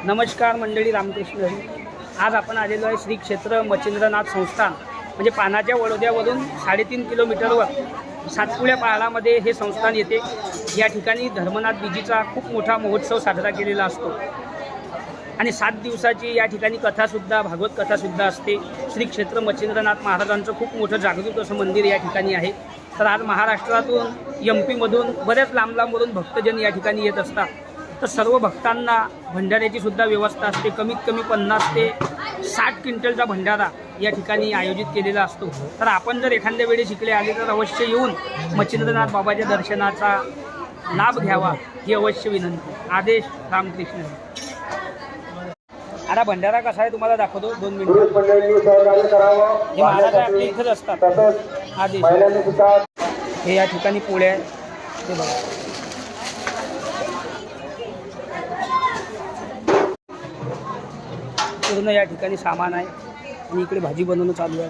नमस्कार मंडळी, रामकृष्ण हरी. आज आपण आलेलो आहे श्री क्षेत्र मच्छिंद्रनाथ संस्थान म्हणजे पानाच्या वडोद्यावरून 3.5 किलोमीटरवर सातपुड्या पहाडामध्ये हे संस्थान येते. या ठिकाणी धर्मनाथ बीजीचा खूप मोठा महोत्सव साजरा केलेला असतो आणि 7 दिवसाची या ठिकाणी कथासुद्धा, भागवत कथासुद्धा असते. श्री क्षेत्र मच्छिंद्रनाथ महाराजांचं खूप मोठं जागृत असं मंदिर या ठिकाणी आहे. तर आज महाराष्ट्रातून, MP मधून बऱ्याच लांबवरून भक्तजन या ठिकाणी येत असतात. तर सर्व भक्तांना भंडाऱ्याची सुद्धा व्यवस्था असते. कमीत कमी 50 ते 60 क्विंटलचा भंडारा या ठिकाणी आयोजित केलेला असतो. तर आपण जर एखाद्या वेळेस इकडे आले तर अवश्य येऊन मच्छिंद्रनाथ बाबाच्या दर्शनाचा लाभ घ्यावा ही अवश्य विनंती. आदेश रामकृष्ण. आता भंडारा कसा आहे तुम्हाला दाखवतो 2 मिनिटं. हे महाराज आपल्या इथंच असतात. आदेश हे या ठिकाणी पोळ्या आहे ते बघा. पूर्ण या ठिकाणी सामान आहे आणि इकडे भाजी बनवणं चालू आहे.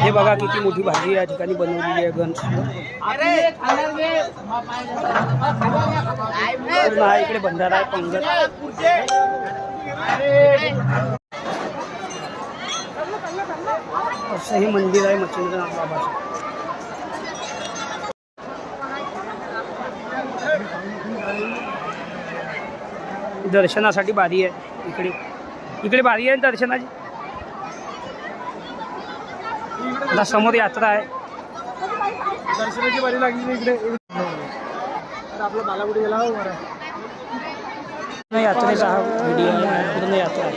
हे बघा किती मोठी भाजी या ठिकाणी बनवलेली आहे. गंज पूर्ण हा इकडे भंडारा आहे. पंगत असं हे मंदिर आहे मच्छिंद्रनाथ बाबाचं. दर्शनासाठी बारी आहे. इकडे बारी आहे दर्शनाची. आता समोर यात्रा आहे. दर्शनाची बारी लागली इकडे. आपला बालागुडी गेला यात्रेचा हा व्हिडिओ आहे. पूर्ण यात्रा आहे.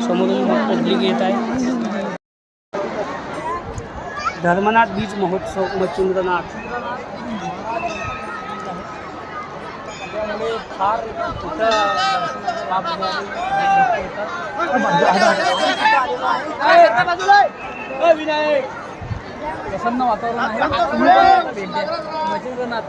समोरून पब्लिक येत आहे. धर्मनाथ बीज महोत्सव मच्छिंद्रनाथ. फार प्रसन्न वातावरण आहे. मच्छिंद्रनाथ